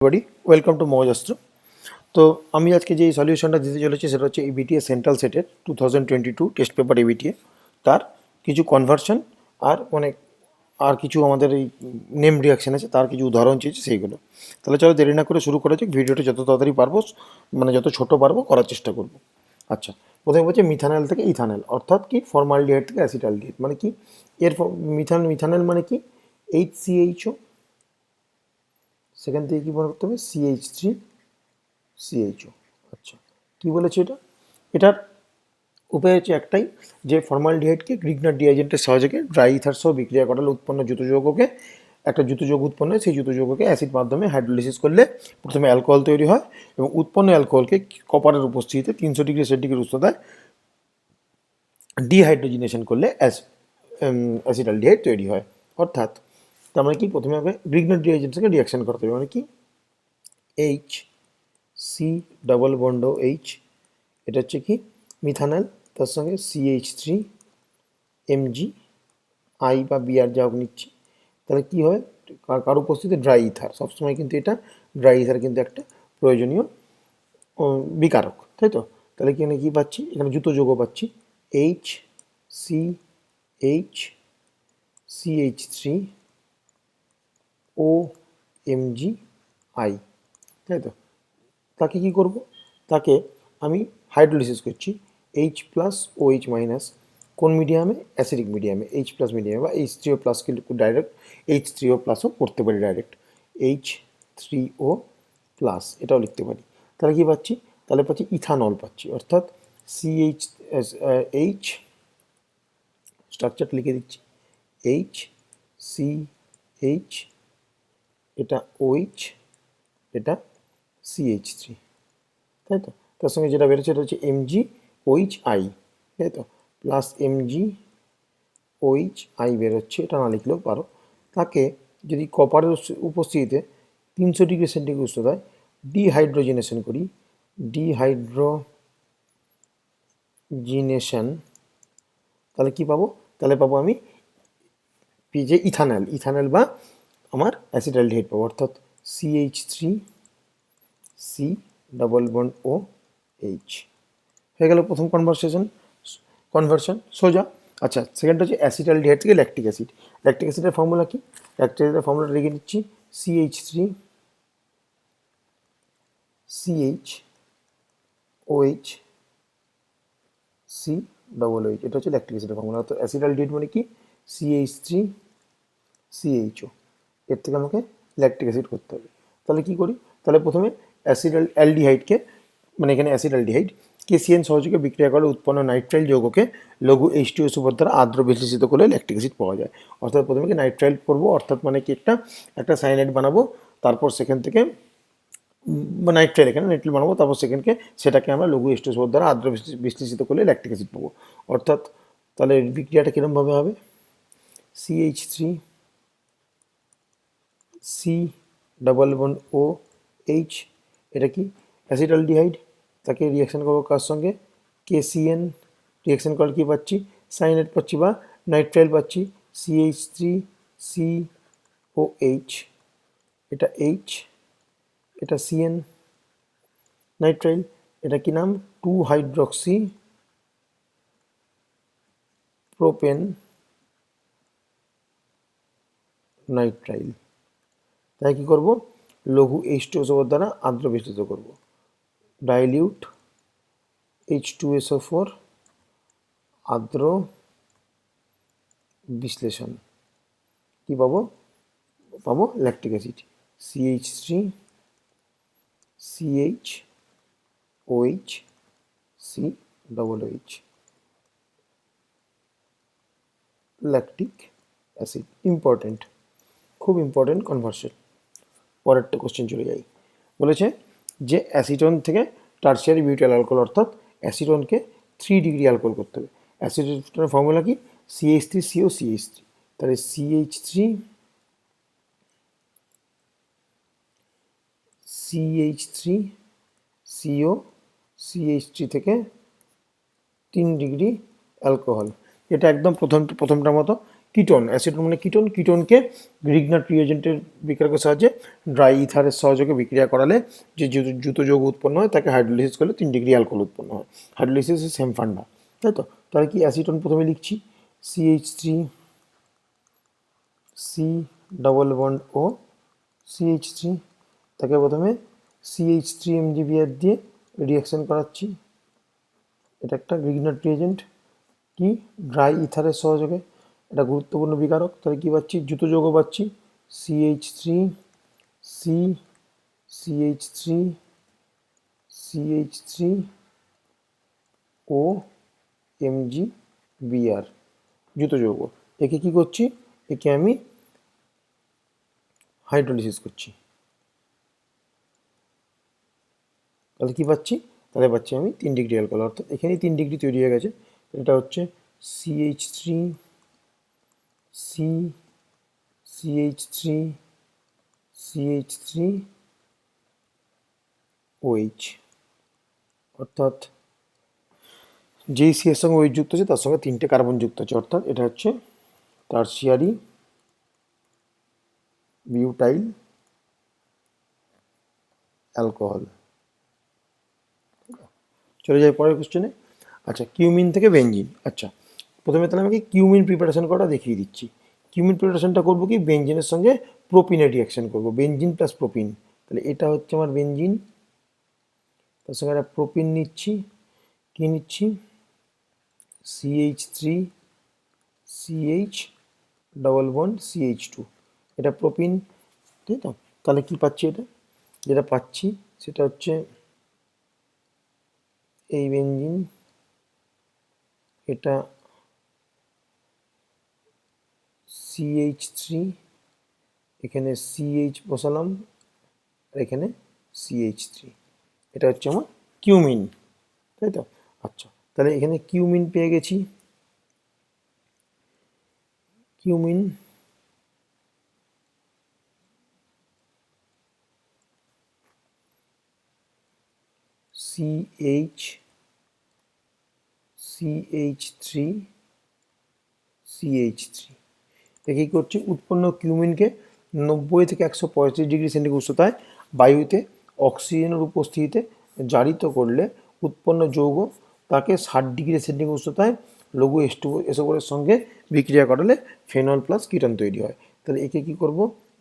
Everybody welcome to মৌজাস্ত্র। তো আমি আজকে যে সলিউশনটা দিতে চলেছি সেটা হচ্ছে ইবিটিএ সেন্ট্রাল সেটের 2022 টেস্ট পেপার ইবিটিএ, তার কিছু কনভার্সন আর কিছু আমাদের এই নেম রিয়াকশান আছে, তার কিছু উদাহরণ চেয়েছি সেইগুলো। তাহলে চলো দেরি না করে শুরু করা যাক। ভিডিওটা যত তাড়াতাড়ি পারবো, যত ছোটো পারবো করার চেষ্টা করব। আচ্ছা, প্রথমে বলছে মিথানল থেকে ইথানল, অর্থাৎ কি ফর্মালডিহাইড থেকে অ্যাসিটালডিহাইড, মানে কি এর মিথানল মানে কি HCHO, সেখান থেকে কী মনে করতে হবে CH3CHO। আচ্ছা, কী বলেছে এটার উপায় হচ্ছে একটাই, যে ফর্মালডিহাইডকে গ্রিগনার ডিএজেন্টের সহযোগে ড্রাই ইথার সহ বিক্রিয়া করালে উৎপন্ন যৌগ একটা যৌগ উৎপন্ন হয়, সেই যৌগকে অ্যাসিড মাধ্যমে হাইড্রোলিসিস করলে প্রথমে অ্যালকোহল তৈরি হয় এবং উৎপন্ন অ্যালকোহলকে কপারের উপস্থিতিতে 300 ডিগ্রি সেন্টিগ্রেড উষ্ণতায় ডিহাইড্রোজিনেশন করলে অ্যাসিটালডিহাইড তৈরি হয়। অর্থাৎ তার মানে কি, প্রথমে আমাকে গ্রিগনার ডিএজেন্টের সঙ্গে রিয়াকশন করতে হবে, মানে কি H, C double bond H, এটা হচ্ছে কি মিথানল, তার সঙ্গে CH3Mg, I বা বিআর যা হোক নিচ্ছি, তাহলে কী হয়, কার উপস্থিতি, ড্রাই ইথার। সবসময় কিন্তু এটা ড্রাই ইথার কিন্তু একটা প্রয়োজনীয় বিকারক, তাই তো? তাহলে কি কী পাচ্ছি, এখানে যৌগ পাচ্ছি HCH3OMgI, তাই তো? তাকে কি করব, তাকে আমি হাইড্রোলিসিস করছি H+OH-, কোন মিডিয়ামে, অ্যাসিডিক মিডিয়ামে, H+ মিডিয়ামে, বা H3O+, কিন্তু ডাইরেক্ট H3O+ও করতে পারি, ডাইরেক্ট H3O+, এটাও লিখতে পারি। তাহলে কি পাচ্ছি, তাহলে পাচ্ছি ইথানল পাচ্ছি, অর্থাৎ H স্ট্রাকচারটা লিখে দিচ্ছি HCH, এটা OH, এটা CH3, তাই তো? তার সঙ্গে যেটা বেরোচ্ছে এটা হচ্ছে MgOHI, তাই তো? প্লাস MgOHI বেরোচ্ছে, এটা না লিখলেও পারো। তাকে যদি কপারের উপস্থিতিতে 300 ডিগ্রি সেন্টিগ্রেড উষ্ণতায় ডিহাইড্রোজিনেশন করি, তাহলে কি পাবো, তাহলে পাবো আমি যে ইথানল বা আমার অ্যাসিটালডিহাইড পাবো, অর্থাৎ CH3C ডবল বন্ড OH হয়ে গেল প্রথম কনভার্সন সোজা। আচ্ছা, সেকেন্ড হচ্ছে অ্যাসিটালডিহাইড থেকে ল্যাকটিক অ্যাসিড। ল্যাকটিক অ্যাসিডের ফর্মুলা কি, ল্যাকটিক অ্যাসিডের ফর্মুলা লিখে নিচ্ছি CH3CHOHC এটা হচ্ছে ল্যাকটিক অ্যাসিডের ফর্মুলা। তো অ্যাসিটালডিহাইড মানে কি CH3CHO, এর থেকে আমাকে ল্যাকটিক অ্যাসিড করতে হবে। তাহলে কি করি, তাহলে প্রথমে অ্যালডিহাইডকে, মানে এখানে অ্যাসিটালডিহাইড KCN সহযোগে বিক্রিয়া করে উৎপন্ন নাইট্রাইল যৌগকে লঘু H2SO দ্বারা আর্দ্র বিশ্লেষিত করলে ল্যাকটিক অ্যাসিড পাওয়া যায়। অর্থাৎ প্রথমে কি নাইট্রাইল করবো, অর্থাৎ মানে কি একটা সায়ানাইড বানাবো, তারপর সেখান থেকে নাইট্রাইল বানাবো, তারপর সেটাকে আমরা লঘু H2SO দ্বারা আর্দ্র বিশ্লেষিত করলে ল্যাকটিক অ্যাসিড পাবো। অর্থাৎ তাহলে বিক্রিয়াটা কীরকমভাবে হবে, CH3C ডবল বন্ড OH, এটা কি অ্যাসিটালডিহাইড, তাকে রিয়াকশান করবো কার সঙ্গে, KCN, রিয়াকশান করলে কী পাচ্ছি, সাইনাইড পাচ্ছি বা নাইট্রাইল পাচ্ছি, CH3COH, এটা H, এটা CN নাইট্রাইল, এটা কি নাম, 2-হাইড্রক্সি প্রোপেন নাইট্রাইল। তাই কী করবো, লঘু H2SO দ্বারা আর্দ্র বিশ্লেষিত করবো, ডাইলিউট H2SO4 আর্দ্র বিশ্লেষণ, কী পাবো, lactic acid CH3CHOHC, lactic acid. Important, খুব ইম্পর্টেন্ট কনভার্সন। পরেরটা কোশ্চেন চলে যাই। বলেছে যে অ্যাসিটন থেকে টার্সিয়ারি বিউটাইল অ্যালকোহল, অর্থাৎ অ্যাসিটনকে 3 ডিগ্রি অ্যালকোহল করতে হবে। অ্যাসিটনের ফর্মুলা কি, CH3CO CH3, তাহলে CH3COCH3 থেকে 3 ডিগ্রি অ্যালকোহল, এটা একদম প্রথমটার মতো কিটোন, অ্যাসিটোন মানে কিটোন, কিটোনকে গ্রিগনাট রিয়েজেন্টের বিক্রিয়ার সাহায্যে ড্রাই ইথারের সহযোগে বিক্রিয়া করালে যে দ্রুত যৌগ উৎপন্ন হয় তাকে হাইড্রোলিসিস করলে 3 ডিগ্রি অ্যালকোহল উৎপন্ন হয়। হাইড্রোলিসিস সেম ফান্ডা, তাই তো? তাহলে কি অ্যাসিটোন প্রথমে লিখছি CH3 C ডবল বন্ড ও CH3, তাকে প্রথমে CH3 MgBr দিয়ে রিয়াকশন করাচ্ছি। এটা একটা গ্রিগনাট রিয়েজেন্ট, কি ড্রাই ইথারের সহযোগে, এটা গুরুত্বপূর্ণ বিকারক। তাহলে কী পাচ্ছি, দ্রুত যৌগ পাচ্ছি CH3 C CH3 CH3 ও MgBr, দ্রুত যৌগ। একে কি করছি, একে আমি হাইড্রোলিসিস করছি। তাহলে কি পাচ্ছি, তাহলে পাচ্ছি আমি 3 ডিগ্রি অ্যালকোহল, অর্থাৎ এখানেই 3 ডিগ্রি তৈরি হয়ে গেছে। এটা হচ্ছে CH3 C CH3 CH3 OH, অর্থাৎ যেই সি এর সঙ্গে OH যুক্ত আছে তার সঙ্গে 3টে কার্বন যুক্ত আছে, অর্থাৎ এটা হচ্ছে টার্সিয়ারি বিউটাইল অ্যালকোহল। চলে যাই পরের কোশ্চেনে। আচ্ছা, কিউমিন থেকে বেঞ্জিন। আচ্ছা, প্রথমে তাহলে আমাকে কিউমিন প্রিপারেশন করা দেখিয়ে দিচ্ছি। কিউমিন প্রিপারেশনটা করবো কি, বেঞ্জিনের সঙ্গে প্রোপিনের রিয়াকশন করবো, বেঞ্জিন প্লাস প্রোপিন। তাহলে এটা হচ্ছে আমার বেঞ্জিন, তার সঙ্গে একটা প্রোপিন নিচ্ছি। কি নিচ্ছি, CH3 CH double bond CH2, এটা প্রোপিন, তাই তো? তাহলে কি পাচ্ছি, এটা যেটা পাচ্ছি সেটা হচ্ছে এই বেঞ্জিন, এটা CH3, এখানে CH বসালাম, আর এখানে CH3, এটা হচ্ছে আমার কিউমিন, তাই তো? আচ্ছা, তাহলে এখানে কিউমিন পেয়ে গেছি। কিউমিন CH3 CH3, দেখে কী করছি, উৎপন্ন কিউমিনকে 90 থেকে 135 ডিগ্রি সেন্টিগ্রেড উষ্ণতায় বায়ুতে অক্সিজেনের উপস্থিতিতে জারিত করলে উৎপন্ন যৌগ তাকে 60 ডিগ্রি সেন্টিগ্রেড উষ্ণতায় লঘু এসোফোরের সঙ্গে বিক্রিয়া করালে ফেনল প্লাস কিটোন তৈরি হয়। তাহলে একে কী করব,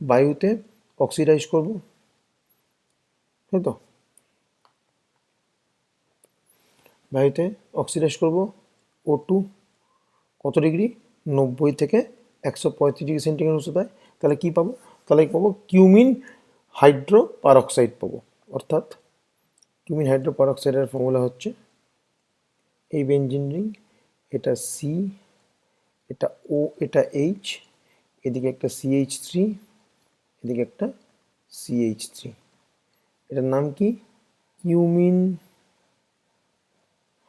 বায়ুতে অক্সিডাইজ করব, তাই তো? বায়ুতে অক্সিডাইজ করব O2, কত ডিগ্রি, 90 থেকে 135 ডিগ্রি সেন্টিগ্রেড উষ্ণতায়। তাহলে কী পাবো, তাহলে পাবো কিউমিন হাইড্রো পারঅক্সাইড পাবো, অর্থাৎ কিউমিন হাইড্রো পারঅক্সাইডের ফর্মুলা হচ্ছে এই বেঞ্জিন রিং, এটা C, এটা O, এটা H, এদিকে একটা CH3, এদিকে একটা CH3, এটার নাম কি, কিউমিন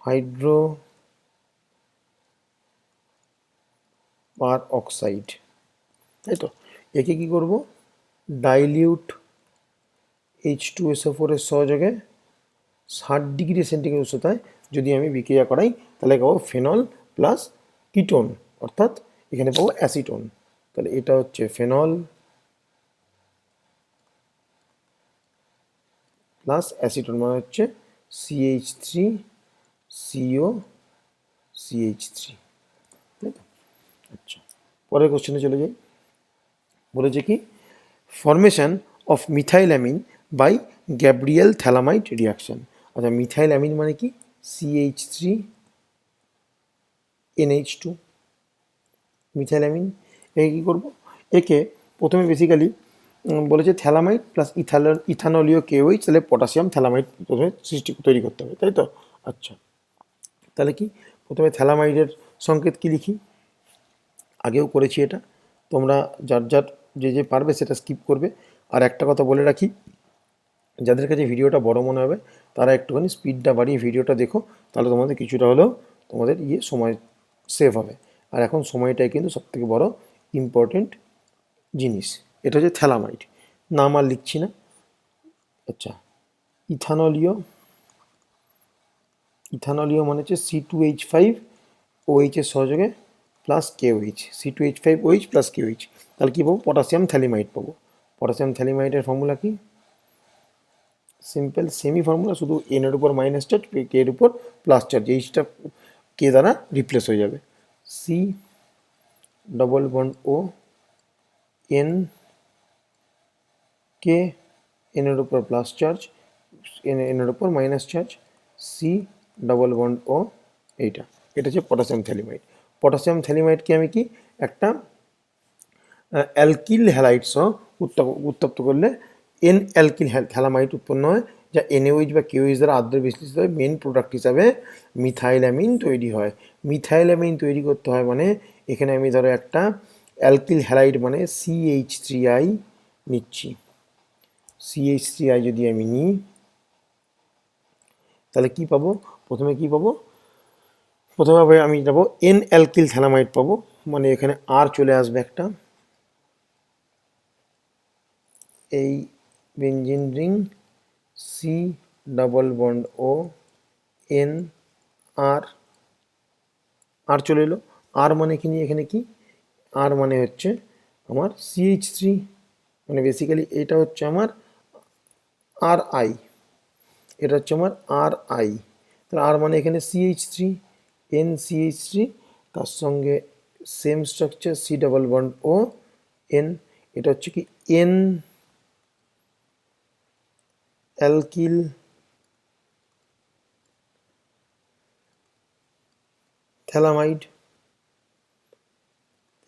হাইড্রো পারঅক্সাইড, তাই তো? একে কি করব, ডাইলিউট H2SO4 এর সহযোগে 60 ডিগ্রি সেন্টিগ্রেড উষ্ণতায় যদি আমি বিক্রিয়া করাই, তাহলে পাবো ফেনল প্লাস কিটোন, অর্থাৎ এখানে পাবো অ্যাসিটোন। তাহলে এটা হচ্ছে ফেনল প্লাস অ্যাসিটোন, মানে হচ্ছে CH3 CO CH3, তাই তো? আচ্ছা, পরের কোশ্চেনে চলে যাই। বলেছে কি, formation of methylamine by Gabriel phthalimide reaction. আচ্ছা, মিথাইলামিন মানে কি, CH3 NH2, মিথাইলামিন। একে কী করবো, একে প্রথমে বেসিক্যালি বলেছে থ্যালামাইড প্লাস ইথানলীয় KOH, তাহলে পটাশিয়াম থ্যালামাইড প্রথমে তৈরি করতে হবে, তাই তো? আচ্ছা, তাহলে কি, প্রথমে থ্যালামাইডের সংকেত কি লিখি, আগেও করেছি এটা, তোমরা যার যার যে পারবে সেটা স্কিপ করবে। আর একটা কথা বলে রাখি, যাদের কাছে ভিডিওটা বড় মনে হবে তারা একটুখানি স্পিডটা বাড়িয়ে ভিডিওটা দেখো, তাহলে তোমাদের কিছুটা হলেও তোমাদের সময় সেভ হবে। আর এখন সময়টাই কিন্তু সবথেকে বড় ইম্পর্টেন্ট জিনিস। এটা হচ্ছে থ্যালামাইড, নাম আর লিখছি না। আচ্ছা, ইথানলীয়, ইথানলীয় মানে হচ্ছে C2H5 OH এর সহযোগে plus KOH, C2H5OH plus KOH, তাহলে কী পাবো? পটাশিয়াম থ্যালিমাইড পাবো। পটাশিয়াম থ্যালিমাইডের ফর্মুলা কি? সিম্পল সেমি ফর্মুলা, শুধু N এর উপর মাইনাস চার্জ, K এর উপর প্লাস চার্জ, এইচটা K দ্বারা রিপ্লেস হয়ে যাবে। C double bond O N K, N এর উপর প্লাস চার্জ, N এর উপর minus charge, C double bond O, এইটা এটা হচ্ছে পটাশিয়াম থ্যালিমাইড। পটাশিয়াম থ্যালিমাইডকে আমি কি একটা অ্যালকিল হ্যালাইড সহ উত্তপ্ত করলে এন অ্যালকিল থ্যালামাইড উৎপন্ন হয়, যা NaOH বা KOH দ্বারা আদ্র বিশ্লেষিত হয়। মেন প্রোডাক্ট হিসাবে মিথাইলামিন তৈরি হয়। মিথাইলামিন তৈরি করতে হয় মানে এখানে আমি ধরো একটা অ্যালকিল হ্যালাইড মানে CH3I নিচ্ছি। CH3I যদি আমি নিই তাহলে কি পাবো? প্রথমে কি পাবো? প্রথমে আমি যাবো N অ্যালকিল থ্যালামাইড পাবো, মানে এখানে আর চলে আসবে একটা, এই benzene ring C double bond O N আর চলে এলো। আর মানে কি নিয়ে এখানে কি? আর মানে হচ্ছে আমার CH3, মানে বেসিক্যালি এটা হচ্ছে আমার RI, এটা হচ্ছে আমার RI। তাহলে আর মানে এখানে CH3, NCH3, তার সঙ্গে same structure C double bond O N, এটা হচ্ছে কি N অ্যালকিল থ্যালামাইড।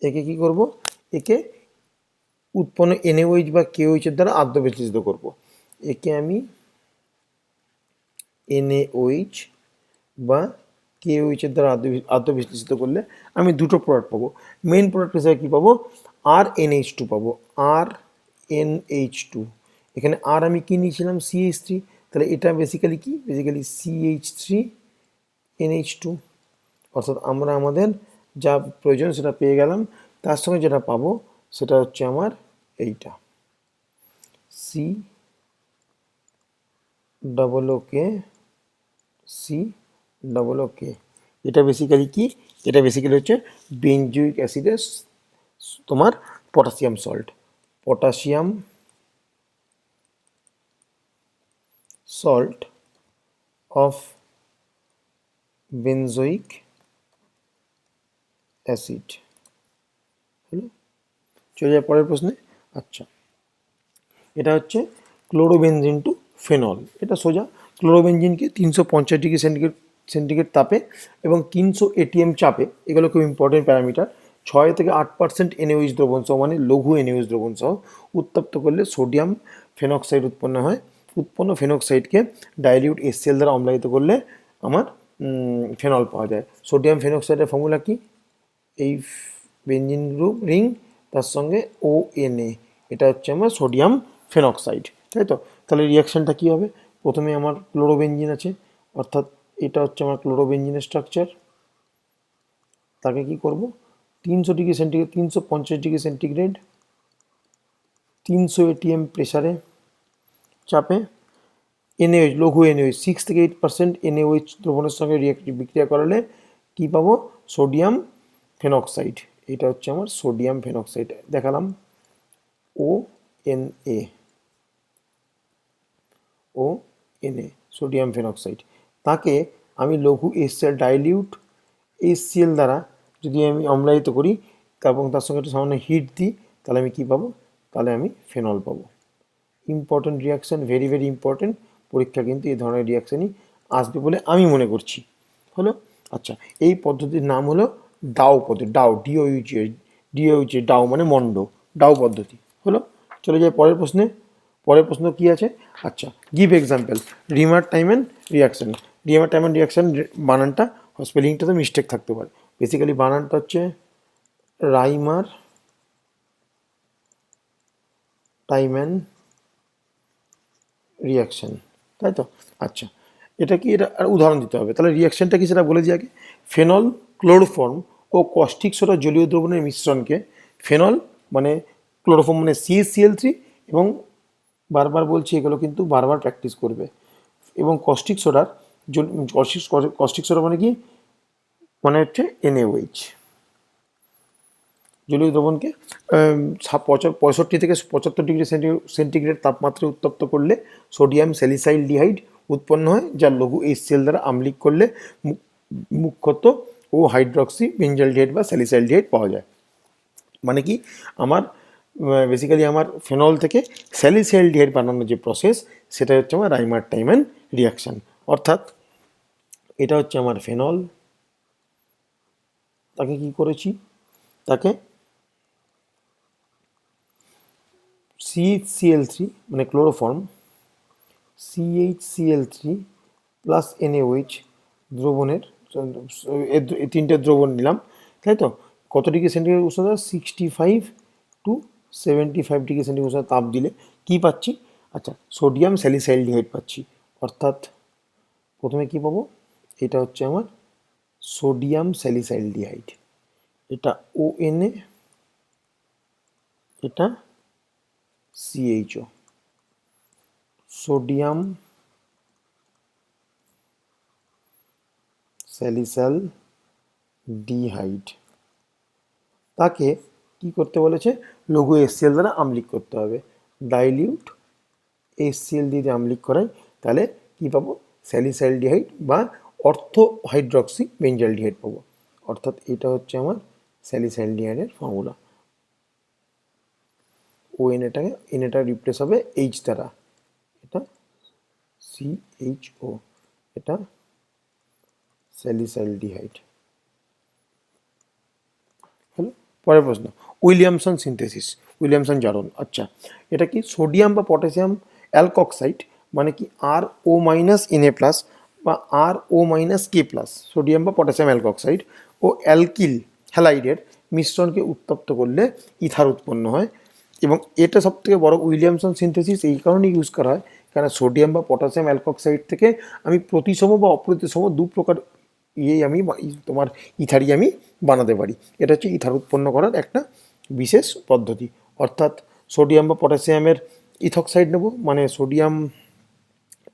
একে কি করব? একে উৎপন্ন NaOH বা KOH এর দ্বারা আদ্য বিশ্লেষিত করব। একে আমি NaOH বা KOH এর দ্বারা আদ্য বিশ্লেষিত করলে আমি দুটো প্রোডাক্ট পাবো। মেন প্রোডাক্ট হিসেবে কী পাবো? RNH2 পাবো, RNH2। এখানে আর আমি কি নিয়েছিলাম? CH3, তাহলে এটা বেসিক্যালি কি? বেসিক্যালি CH3NH2, অর্থাৎ আমরা আমাদের যা প্রয়োজন সেটা পেয়ে গেলাম। তার সঙ্গে যেটা পাবো সেটা হচ্ছে আমার এইটা C ডবল ও কে, C ডবল ও কে। এটা বেসিক্যালি কি? এটা বেসিক্যালি হচ্ছে বেঞ্জোইক অ্যাসিডের তোমার potassium salt, potassium salt of benzoic acid. হলো? চলে যায় পরের প্রশ্নে। আচ্ছা, এটা হচ্ছে ক্লোরোবেনজিন টু ফেনল। এটা সোজা, ক্লোরোবেনজিনকে 350 ডিগ্রি সেন্টিগ্রেড তাপে এবং 300 ATM চাপে, এগুলো খুব ইম্পর্টেন্ট প্যারামিটার, 6 থেকে 8% NaOH দ্রবণ সহ, মানে লঘু NaOH দ্রবণ সহ উত্তপ্ত করলে সোডিয়াম ফেনক্সাইড উৎপন্ন হয়। উৎপন্ন ফেনক্সাইডকে ডাইলিউট HCl দ্বারা অম্লায়িত করলে আমার ফেনল পাওয়া যায়। সোডিয়াম ফেনক্সাইডের ফর্মুলা কি? এই বেঞ্জিন গ্রুপ রিং, তার সঙ্গে ONA, এটা হচ্ছে আমার সোডিয়াম ফেনক্সাইড, তাই তো? তাহলে রিয়াকশানটা কী হবে? প্রথমে আমার ক্লোরোবেনজিন আছে, অর্থাৎ এটা হচ্ছে আমার ক্লোরোবেনজিনের স্ট্রাকচার। তাকে কি করব? 300 degree centigrade, 350 degree centigrade, 300 ATM প্রেসারে, চাপে NaOH, লঘু NaOH 6 থেকে 8% NaOH দ্রবণের সঙ্গে বিক্রিয়া করালে কি পাবো? Sodium phenoxide. এটা হচ্ছে আমার সোডিয়াম ফেনক্সাইড, দেখালাম ONA, সোডিয়াম ফেনক্সাইড। তাকে আমি লঘু HCl, ডাইলিউট HCl দ্বারা যদি আমি অম্লায়িত করি এবং তার সঙ্গে একটু সামান্য হিট দিই, তাহলে আমি কি পাবো? তাহলে আমি ফেনল পাবো। Important reaction, very very important. পরীক্ষা কিন্তু এই ধরনের রিয়াকশানই আসবে বলে আমি মনে করছি। হলো? আচ্ছা, এই পদ্ধতির নাম হলো ডাও পদ্ধতি, DOUG, ডাও মানে মন্ড, ডাও পদ্ধতি। হলো? চলে যায় পরের প্রশ্নে। পরের প্রশ্ন কি আছে? আচ্ছা, give example Reimer Tiemann reaction. Reimer Tiemann reaction বানানটা, স্পেলিংটা তো মিস্টেক থাকতে পারে। বেসিক্যালি বানানটা হচ্ছে রাইমার টাইমেন রিয়াকশান, তাই তো? আচ্ছা, এটা কি? এটা আর উদাহরণ দিতে হবে। তাহলে রিয়াকশানটা কি সেটা বলে দিই আগে। ফেনল, ক্লোরোফর্ম ও কস্টিক সোডা জলীয় দ্রবণের মিশ্রণকে, ফেনল মানে ক্লোরোফর্ম মানে CaCl3, এবং বারবার বলছি এগুলো কিন্তু বারবার প্র্যাকটিস করবে। এবং কস্টিক সোডার, কস্টিক সোডা মানে কি? মানে হচ্ছে NaOH। জলীয় দ্রবণকে 65 থেকে 75 ডিগ্রি সেন্টিগ্রেড তাপমাত্রায় উত্তপ্ত করলে সোডিয়াম স্যালিসাইলডিহাইড উৎপন্ন হয়, যা লঘু HCl দ্বারা আম্লিক করলে মুখ্যত ও হাইড্রক্সি বেঞ্জালডিহাইড বা স্যালিসাইলডিহাইড পাওয়া যায়। মানে কি, আমার বেসিক্যালি আমার ফেনল থেকে স্যালিসাইলডিহাইড বানানোর যে প্রসেস, সেটা হচ্ছে আমার রাইমার টাইম্যান রিয়াকশান। অর্থাৎ এটা হচ্ছে আমার ফেনল, তাকে কি করেছি, তাকে CHCl3 মানে ক্লোরোফর্ম, CHCl3 প্লাস NaOH দ্রবণের এই তিনটে দ্রবণ নিলাম, তাই তো। কত ডিগ্রি সেন্টিগ্রেড উষ্ণতা? 65 to 75 ডিগ্রি সেন্টিগ্রেড উষ্ণতা তাপ দিলে কি পাচ্ছি? আচ্ছা, সোডিয়াম স্যালিসাইলডিহাইড পাচ্ছি। অর্থাৎ প্রথমে কি পাবো? এটা হচ্ছে আমার সোডিয়াম স্যালিসাইলডিহাইড, এটা ONA, এটা CHO, সোডিয়াম স্যালিসাইলডিহাইড। তাকে কি করতে বলেছে? লঘু HCl দ্বারা আম্লিক করতে হবে। ডাইলিউট HCl দিয়ে আম্লিক করাই, তাহলে কি পাবো? স্যালিসাইলডিহাইড বা অর্থো হাইড্রক্সি বেঞ্জালডিহাইড পাবো। অর্থাৎ এটা হচ্ছে আমার স্যালিসাইলডিহাইডের ফর্মুলা। ও এনএটা রিপ্লেস হবে H দ্বারা, এটা CHO, এটা স্যালিসাইলডিহাইড। হলো। পরের প্রশ্ন, উইলিয়ামসন সিনথেসিস, উইলিয়ামসন জারণ। আচ্ছা, এটা কি? সোডিয়াম বা পটাশিয়াম অ্যালকক্সাইড মানে কি RO- Na+ বা RO-K+, সোডিয়াম বা পটাশিয়াম অ্যালকক্সাইড ও অ্যালকিল হ্যালাইডের মিশ্রণকে উত্তপ্ত করলে ইথার উৎপন্ন হয়। এবং এটা সবথেকে বড় উইলিয়ামসন সিনথেসিস এই কারণেই ইউজ করা হয়, কারণ সোডিয়াম বা পটাশিয়াম অ্যালকক্সাইড থেকে আমি প্রতিসম বা অপ্রতিসম দু প্রকার আমি তোমার ইথারি আমি বানাতে পারি। এটা হচ্ছে ইথার উৎপন্ন করার একটা বিশেষ পদ্ধতি। অর্থাৎ সোডিয়াম বা পটাশিয়ামের ইথক্সাইড নেব, মানে সোডিয়াম,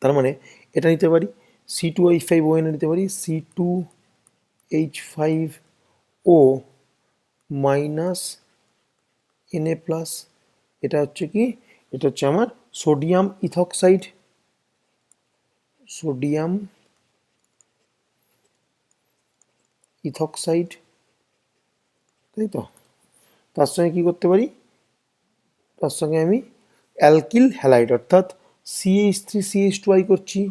তার মানে এটা নিতে পারি C2H5ON নিতে পারি, C2H5O মাইনাস Na+। এটা হচ্ছে কি? এটা হচ্ছে আমার সোডিয়াম ইথক্সাইড, সোডিয়াম ইথক্সাইড, তাই তো। তার সঙ্গে কি করতে পারি? তার সঙ্গে আমি অ্যালকিল হ্যালাইড অর্থাৎ CH3CH2I করছি,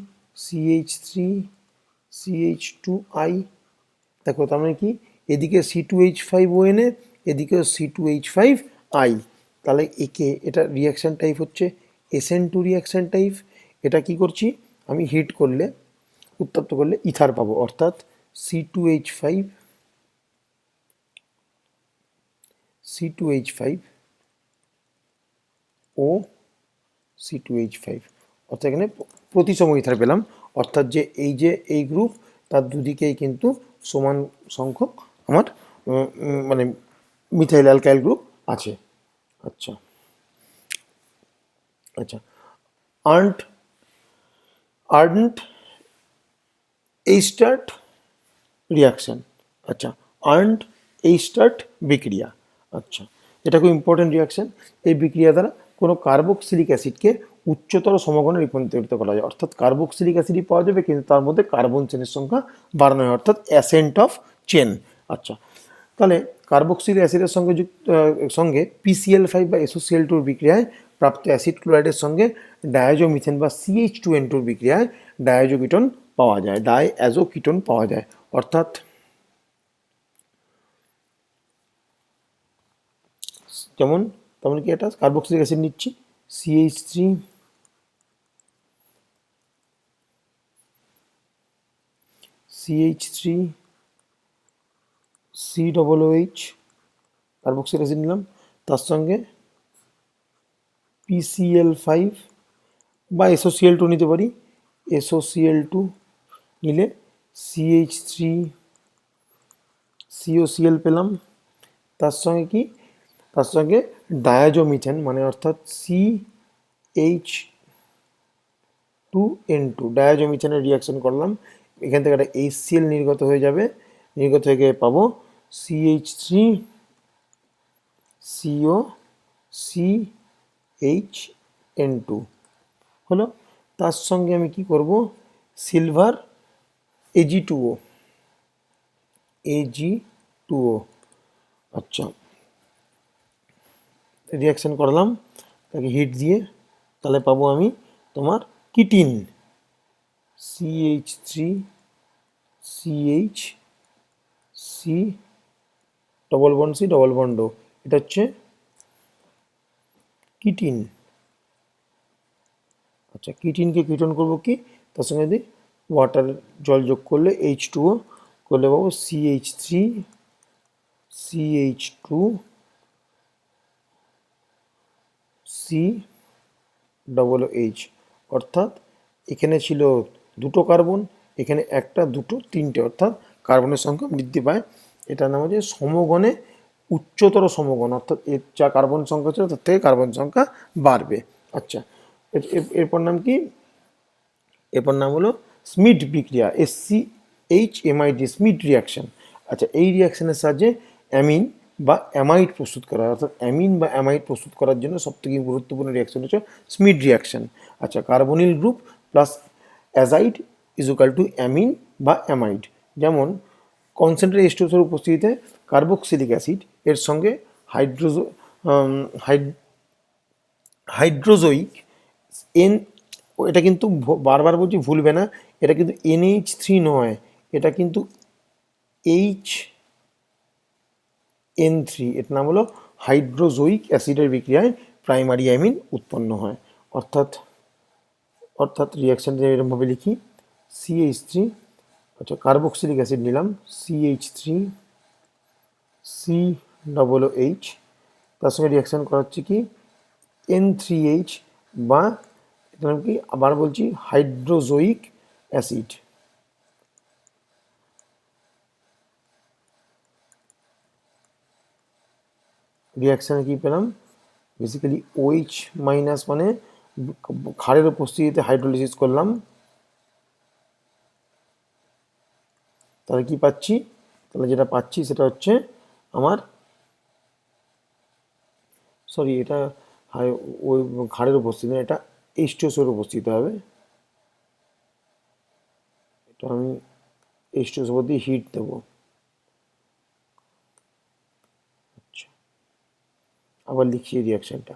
CH3CH2I। দেখো, তার মানে কি? এদিকে C2H5ONA, এদিকে C2H5I। তাহলে এটা রিয়াকশান টাইপ হচ্ছে SN2 রিয়াকশান টাইপ। এটা কি করছি? আমি হিট করলে, উত্তপ্ত করলে ইথার পাবো। অর্থাৎ C2H5 ও C2H5, অর্থাৎ এখানে প্রতিসম ইথার পেলাম। অর্থাৎ যে এই গ্রুপ, তার দুদিকেই কিন্তু সমান সংখ্যক আমার মানে মিথাইল অ্যালকাইল গ্রুপ আছে। আচ্ছা আচ্ছা, আর্নড এইস্টার্ট রিয়াকশান। আচ্ছা, আর্নড এইস্টার্ট বিক্রিয়া। আচ্ছা, এটা খুব ইম্পর্টেন্ট রিয়াকশান। এই বিক্রিয়া দ্বারা কোনো কার্বক্সিলিক অ্যাসিডকে উচ্চতর সমগণে রূপান্তরিত করা যায়। অর্থাৎ কার্বক্সিলিক অ্যাসিডই পাওয়া যাবে, কিন্তু তার মধ্যে কার্বন চেনের সংখ্যা বাড়ানো হয়, অর্থাৎ অ্যাসেন্ট অফ চেন। আচ্ছা, তাহলে কার্বক্সিলিক অ্যাসিডের সঙ্গে PCl5 বা SOCl2 বিক্রিয়ায় প্রাপ্ত অ্যাসিড ক্লোরাইডের সঙ্গে ডায়াজোমিথেন বা CH2N2 বিক্রিয়ায় ডায়াজোকিটোন পাওয়া যায়, ডায়াজোকিটোন পাওয়া যায়। অর্থাৎ তেমন কি এটা কার্বক্সিলিক অ্যাসিড নিচ্ছি, CH3 COOH কার্বক্সিলিক অ্যাসিড নিলাম, তার সঙ্গে PCl5 বা SOCl2 নিতে পারি, SOCl2 নিলে CH3COCl পেলাম। তার সঙ্গে কি? তার সঙ্গে ডায়াজোমিথেন, মানে অর্থাৎ CH2N2 ডায়াজোমিথেনের রিয়াকশন করলাম। এখান থেকে একটা HCl নির্গত হয়ে যাবে, নির্গত হয়ে গিয়ে পাবো CH3 CO C H N two হলো। তার সঙ্গে আমি কি করব, silver AG two O, AG two O. আচ্ছা, রিয়াকশান করলাম তাকে হিট দিয়ে, তাহলে পাবো আমি তোমার ketene, CH three CH C double bond C double bond O, এটা হচ্ছে কিটিন। আচ্ছা, কিটিনকে কিটন করবো কি, তার সঙ্গে যদি ওয়াটার জল যোগ করলে এইচ টুও করলে পাবো CH three CH two C double H. অর্থাৎ এখানে ছিল দুটো কার্বন, এখানে একটা দুটো তিনটে, অর্থাৎ কার্বনের সংখ্যা বৃদ্ধি পায়। এটার নাম হচ্ছে সমগণে উচ্চতর সমগণ, অর্থাৎ এর যা কার্বন সংখ্যা ছিল তার থেকে কার্বন সংখ্যা বাড়বে। আচ্ছা, এরপর নাম কি, এরপর নাম হলো স্মিট বিক্রিয়া, SCHMID, স্মিট রিয়াকশন। আচ্ছা, এই রিয়াকশনের সাহায্যে অ্যামিন বা অ্যামাইড প্রস্তুত করা হয়, অর্থাৎ অ্যামিন বা অ্যামাইড প্রস্তুত করার জন্য সবথেকে গুরুত্বপূর্ণ রিয়াকশন হচ্ছে স্মিট রিয়াকশন। আচ্ছা, carbonyl group plus azide is equal to amine বা অ্যামাইড। যেমন কনসেন্ট্রেট H2SO উপস্থিতিতে কার্বক্সিলিক অ্যাসিড এর সঙ্গে হাইড্রোজো হাইড্রোজোইক এন, এটা কিন্তু বারবার বলছি ভুলবে না, এটা কিন্তু NH3 নয়, এটা কিন্তু HN3, এর নাম হলো হাইড্রোজোইক অ্যাসিডের বিক্রিয়ায় প্রাইমারি অ্যামিন উৎপন্ন হয়। অর্থাৎ অর্থাৎ রিয়াকশানটা এরকমভাবে লিখি, CH3, আচ্ছা কার্বক্সিলিক অ্যাসিড নিলাম, CH3 সি ডবল এইচ, তার সঙ্গে রিয়াকশান করা হচ্ছে কি N3H, বা এটার নাম কি আবার বলছি হাইড্রোজোইক অ্যাসিড। রিয়াকশানে কি পেলাম, বেসিক্যালি OH মাইনাস, মানে ক্ষারের উপস্থিতিতে হাইড্রোলিসিস করলাম, তাহলে কি পাচ্ছি, তাহলে যেটা পাচ্ছি সেটা হচ্ছে আমার, সরি এটা ওই ক্ষারের উপস্থিতি না, এটা H2SO এর উপস্থিতি হবে। এটা আমি H2SO দিয়ে হিট দেবো। আচ্ছা, আবার লিখি রিয়াকশানটা,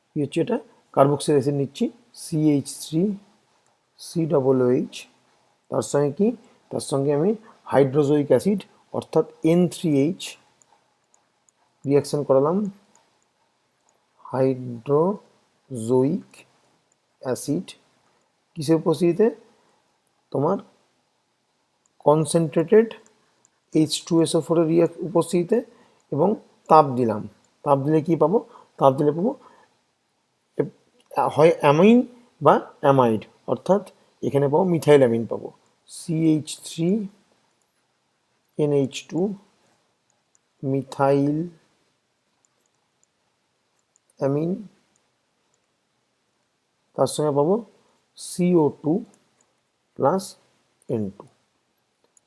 কি হচ্ছে, এটা কার্বক্সিল অ্যাসিড নিচ্ছি, CH3 সি ডবল এইচ, তার সঙ্গে কি, তার সঙ্গে আমি হাইড্রোজোইক অ্যাসিড অর্থাৎ N3H রিয়াকশান করালাম, হাইড্রোজোইক অ্যাসিড কিসের উপস্থিতিতে, তোমার কনসেন্ট্রেটেড H2SO4 এর উপস্থিতিতে, এবং তাপ দিলাম, তাপ দিলে কি পাবো, তাপ দিলে পাবো হয় অ্যামাইন বা অ্যামাইড, অর্থাৎ এখানে পাবো মিথাইল অ্যামিন পাবো, CH3NH2 মিথাইল অ্যামিন, তার সঙ্গে পাবো CO2 প্লাস N2।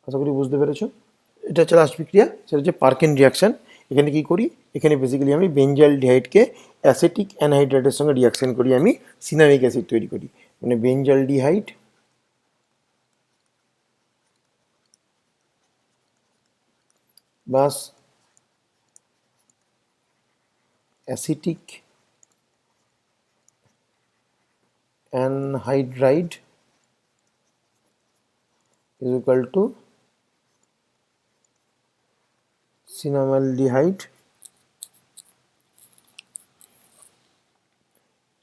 আশা করি বুঝতে পেরেছো। এটা হচ্ছে লাস্ট বিক্রিয়া, সেটা হচ্ছে পার্কেন রিয়াকশান। এখানে কি করি, এখানে বেসিক্যালি আমি বেঞ্জালডিহাইডকে অ্যাসিটিক অ্যানহাইড্রাইডের সঙ্গে রিয়াকশান করি, আমি সিনামিক অ্যাসিড তৈরি করি, মানে benzaldehyde plus acetic anhydride is equal to cinnamaldehyde,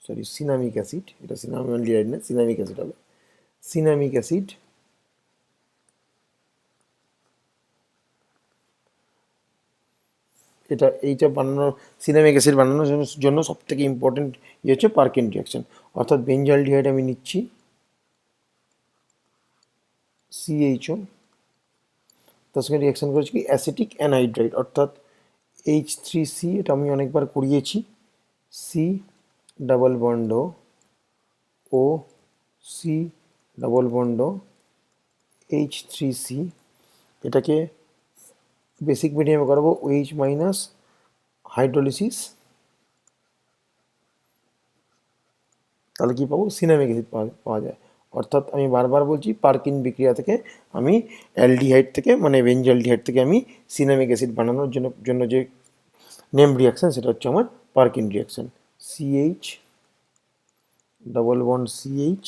sorry cinnamic acid, এটা সিনামালডিহাইড না, সিনামিক অ্যাসিড হবে, সিনামিক অ্যাসিড। এটা এইটা বানানোর, সিনামিক অ্যাসিড বানানোর জন্য সব থেকে ইম্পর্টেন্ট ইয়ে হচ্ছে পার্কেন রিয়াকশান। অর্থাৎ বেঞ্জালডিহাইড আমি নিচ্ছি CHO, তার সঙ্গে রিয়াকশান করেছি কি অ্যাসিটিক অ্যানহাইড্রাইড অর্থাৎ H3C, এটা আমি অনেকবার করিয়েছি, সি ডাবল বন্ড ও সি ডাবল বন্ড H3C, এটাকে বেসিক মিডিয়ামে করাবো OH মাইনাস হাইড্রোলিসিস, তাহলে কী পাবো, সিনামিক অ্যাসিড পাওয়া যায়। অর্থাৎ আমি বারবার বলছি, পারকিন বিক্রিয়া থেকে আমি অ্যালডিহাইড থেকে মানে বেঞ্জলডিহাইড থেকে আমি সিনামিক অ্যাসিড বানানোর জন্য যে নেম রিয়াকশান সেটা হচ্ছে আমার Perkin reaction. CH double bond CH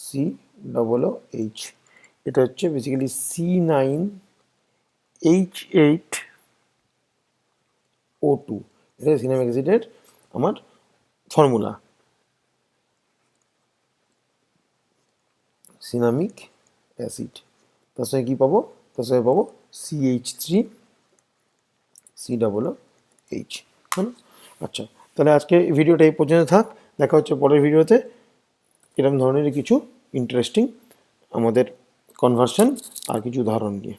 COOH, এটা হচ্ছে বেসিক্যালি C9H8O2, এটা সিনামিক অ্যাসিডের আমার ফর্মুলা। সিনামিক অ্যাসিড তার সঙ্গে কী পাবো, তার সঙ্গে পাবো CH3COOH। হ্যাঁ, আচ্ছা, তাহলে আজকে ভিডিওটা এই পর্যন্ত থাক। দেখা হচ্ছে পরের ভিডিওতে এরকম ধরনের কিছু ইন্টারেস্টিং আমাদের কনভার্সন আর কিছু উদাহরণ নিয়ে।